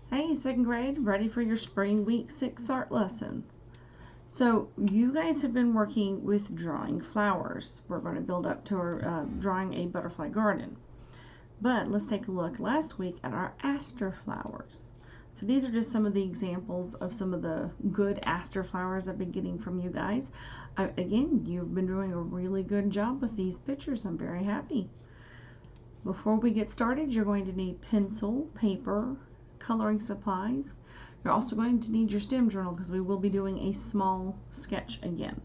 Hey, second grade, ready for your spring week 6 art lesson. So you guys have been working with drawing flowers. We're going to build up to our drawing a butterfly garden. But let's take a look last week at our aster flowers. So these are just some of the examples of some of the good aster flowers I've been getting from you guys. Again, you've been doing a really good job with these pictures. I'm very happy. Before we get started, you're going to need pencil, paper, coloring supplies. You're also going to need your STEM journal because we will be doing a small sketch again.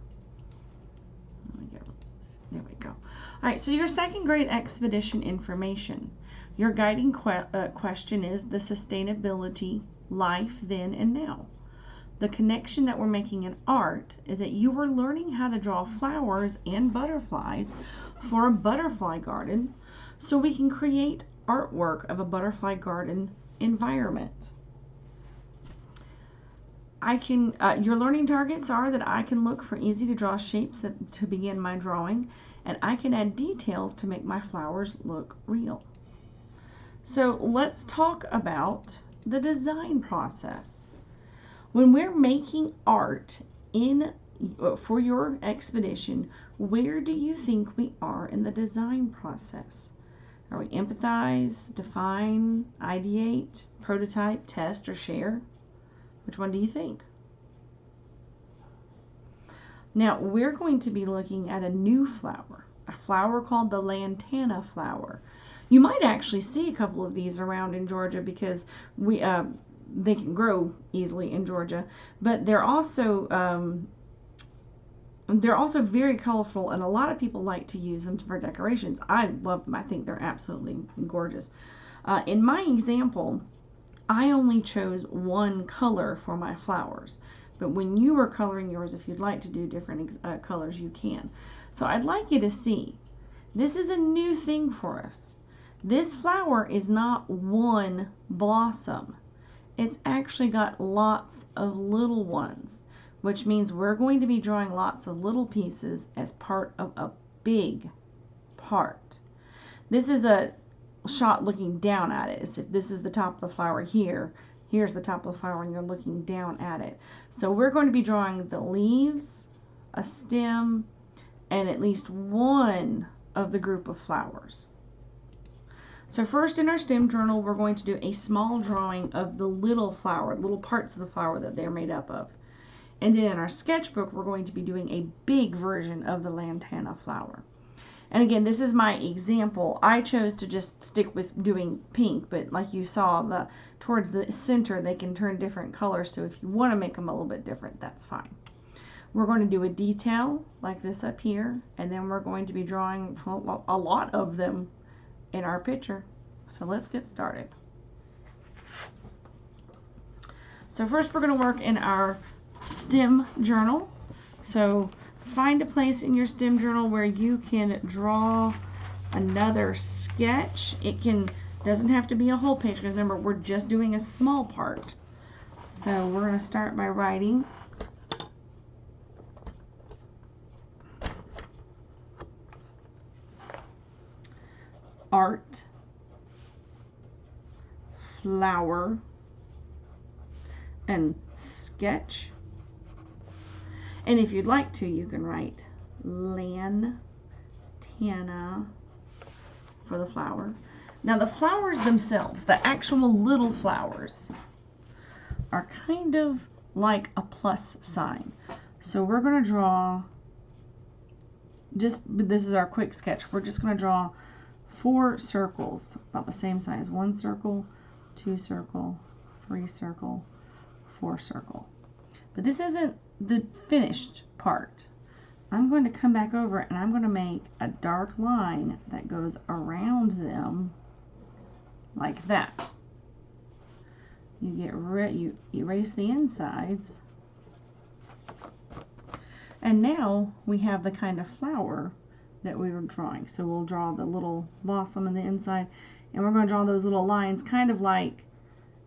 There we go. All right, so your second grade expedition information. Your guiding question is the sustainability, life then and now. The connection that we're making in art is that you are learning how to draw flowers and butterflies for a butterfly garden so we can create artwork of a butterfly garden environment. Your learning targets are that I can look for easy to draw shapes to begin my drawing, and I can add details to make my flowers look real. So let's talk about the design process. When we're making art for your expedition, where do you think we are in the design process? Are we empathize, define, ideate, prototype, test, or share? Which one do you think? Now we're going to be looking at a new flower, a flower called the lantana flower. You might actually see a couple of these around in Georgia because they can grow easily in Georgia, but they're also very colorful, and a lot of people like to use them for decorations. I love them. I think they're absolutely gorgeous. In my example, I only chose one color for my flowers, but when you are coloring yours, if you'd like to do different colors, you can. So I'd like you to see, this is a new thing for us. This flower is not one blossom. It's actually got lots of little ones, which means we're going to be drawing lots of little pieces as part of a big part. This is a shot looking down at it. So this is the top of the flower here. Here's the top of the flower and you're looking down at it. So we're going to be drawing the leaves, a stem, and at least one of the group of flowers. So first in our STEM journal, we're going to do a small drawing of the little flower, little parts of the flower that they're made up of. And then in our sketchbook, we're going to be doing a big version of the lantana flower. And again, this is my example. I chose to just stick with doing pink, but like you saw, towards the center, they can turn different colors. So if you want to make them a little bit different, that's fine. We're going to do a detail like this up here, and then we're going to be drawing a lot of them in our picture. So let's get started. So first we're going to work in our STEM journal. So find a place in your STEM journal where you can draw another sketch. It doesn't have to be a whole page because remember, we're just doing a small part. So we're going to start by writing art, flower, and sketch. And if you'd like to, you can write lantana for the flower. Now the flowers themselves, the actual little flowers, are kind of like a plus sign. So we're going to draw, this is our quick sketch. We're just going to draw 4 circles about the same size. 1 circle, 2 circle, 3 circle, 4 circle. But this isn't the finished part. I'm going to come back over and I'm going to make a dark line that goes around them like that. You erase the insides, and now we have the kind of flower that we were drawing. So we'll draw the little blossom in the inside, and we're going to draw those little lines, kind of like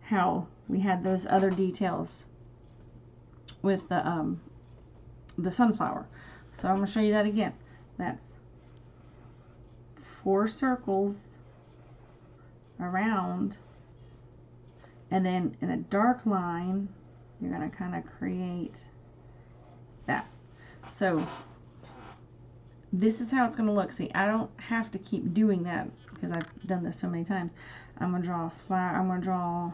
how we had those other details with the sunflower. So I'm going to show you that again. That's 4 circles around And then in a dark line, you're going to kind of create that. So this is how it's going to look. See, I don't have to keep doing that because I've done this so many times. I'm going to draw a flower. I'm going to draw.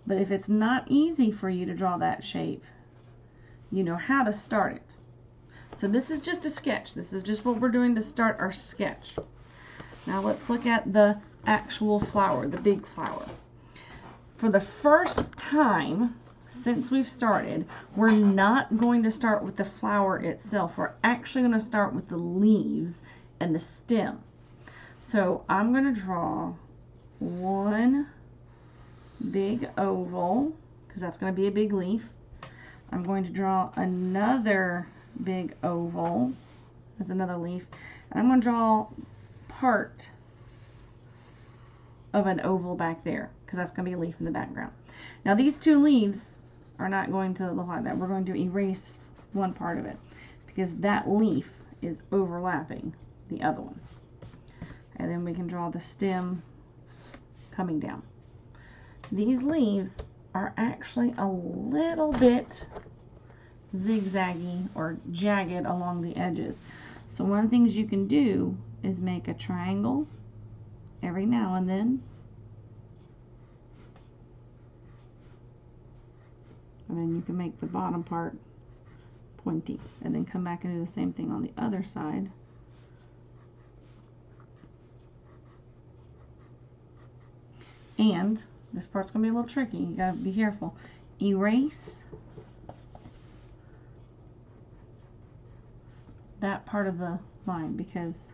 But if it's not easy for you to draw that shape, you know how to start it. So this is just a sketch. This is just what we're doing to start our sketch. Now let's look at the actual flower, the big flower. For the first time since we've started, we're not going to start with the flower itself. We're actually going to start with the leaves and the stem. So I'm going to draw one big oval, because that's going to be a big leaf. I'm going to draw another big oval as another leaf, and I'm going to draw part of an oval back there, because that's going to be a leaf in the background. Now these two leaves are not going to look like that. We're going to erase one part of it, because that leaf is overlapping the other one. And then we can draw the stem coming down. These leaves are actually a little bit zigzaggy or jagged along the edges. So one of the things you can do is make a triangle every now and then. And then you can make the bottom part pointy. And then come back and do the same thing on the other side. And this part's going to be a little tricky. You got to be careful. Erase that part of the line, because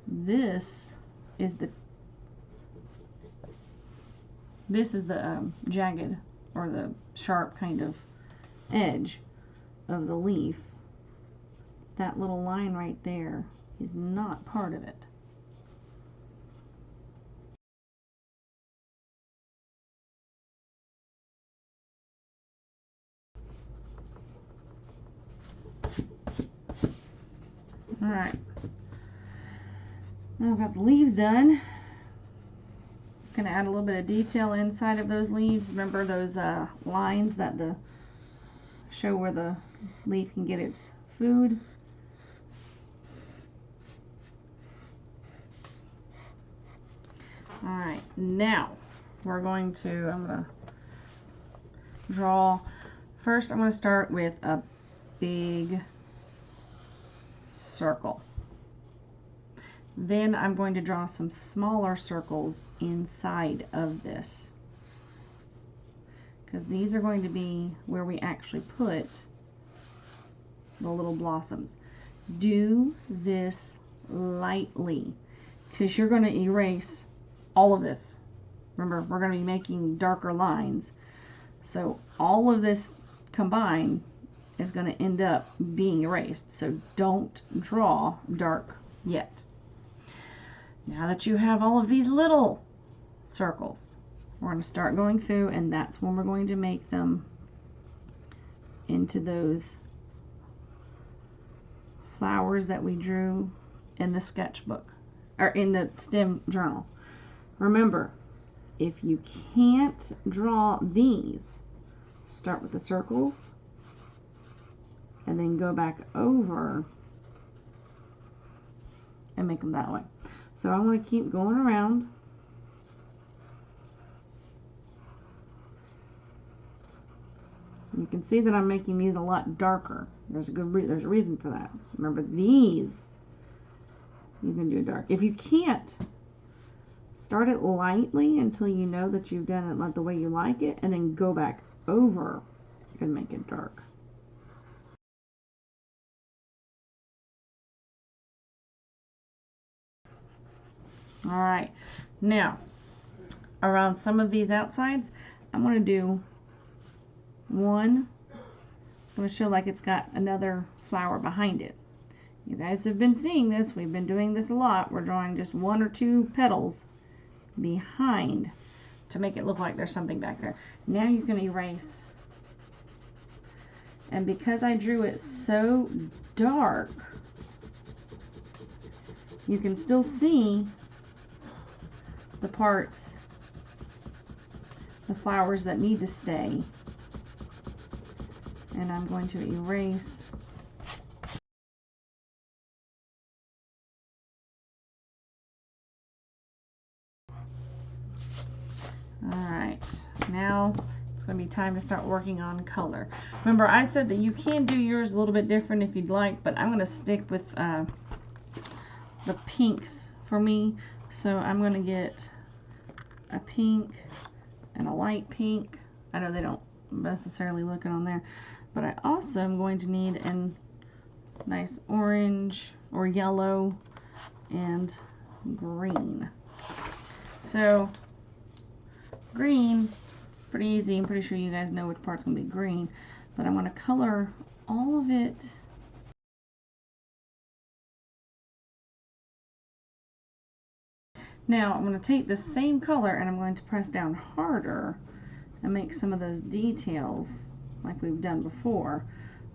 this is the jagged or the sharp kind of edge of the leaf. That little line right there is not part of it. Alright, now I've got the leaves done. I'm going to add a little bit of detail inside of those leaves. Remember those lines that show where the leaf can get its food. Alright, now we're going to, I'm going to draw, first I'm going to start with a big circle. Then I'm going to draw some smaller circles inside of this, because these are going to be where we actually put the little blossoms. Do this lightly, because you're going to erase all of this. Remember, we're going to be making darker lines, so all of this combined is going to end up being erased. So don't draw dark yet. Now that you have all of these little circles, we're going to start going through, and that's when we're going to make them into those flowers that we drew in the sketchbook or in the STEM journal. Remember, if you can't draw these, start with the circles and then go back over and make them that way. So I want to keep going around. You can see that I'm making these a lot darker. There's a reason for that. Remember, these you can do dark. If you can't, start it lightly until you know that you've done it like the way you like it, and then go back over and make it dark. Alright, now around some of these outsides, I'm going to do one. It's going to show like it's got another flower behind it. You guys have been seeing this. We've been doing this a lot. We're drawing just one or two petals behind to make it look like there's something back there. Now you can erase. And because I drew it so dark, you can still see the parts, the flowers that need to stay. And I'm going to erase Alright, now it's going to be time to start working on color. Remember, I said that you can do yours a little bit different if you'd like, but I'm going to stick with the pinks for me. So I'm going to get a pink and a light pink. I know they don't necessarily look it on there, but I also am going to need a nice orange or yellow and green. So green, pretty easy. I'm pretty sure you guys know which part's going to be green, but I'm going to color all of it Now I'm going to take the same color and I'm going to press down harder and make some of those details like we've done before,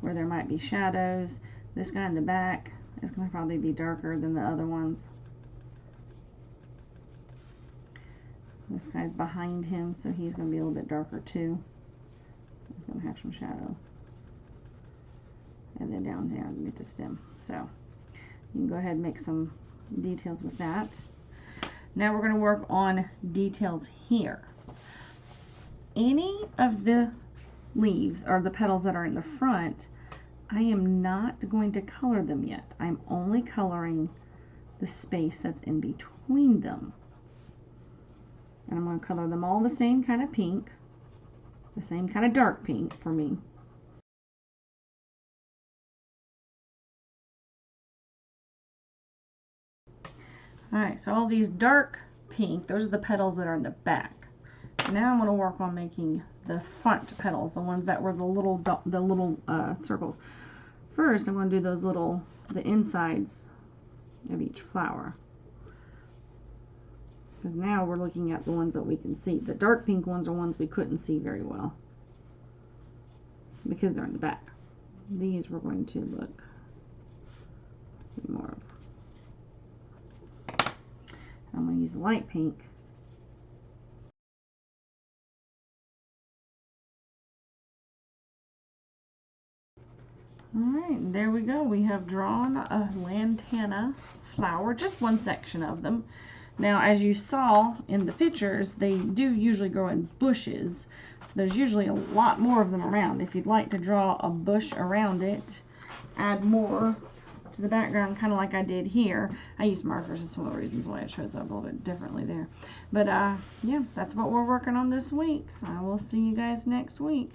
where there might be shadows. This guy in the back is going to probably be darker than the other ones. This guy's behind him, so he's going to be a little bit darker too. He's going to have some shadow. And then down there underneath the stem. So you can go ahead and make some details with that. Now we're going to work on details here. Any of the leaves or the petals that are in the front, I am not going to color them yet. I'm only coloring the space that's in between them. And I'm going to color them all the same kind of pink, the same kind of dark pink for me. Alright, so all these dark pink, those are the petals that are in the back. Now I'm going to work on making the front petals, the ones that were the little circles. First, I'm going to do the insides of each flower. Because now we're looking at the ones that we can see. The dark pink ones are ones we couldn't see very well because they're in the back. These we're going to look, see more of. I'm going to use light pink. Alright, there we go. We have drawn a lantana flower, just one section of them. Now, as you saw in the pictures, they do usually grow in bushes, so there's usually a lot more of them around. If you'd like to draw a bush around it, add more to the background, kind of like I did here. I used markers. That's one of the reasons why it shows up a little bit differently there. But yeah, that's what we're working on this week. I will see you guys next week.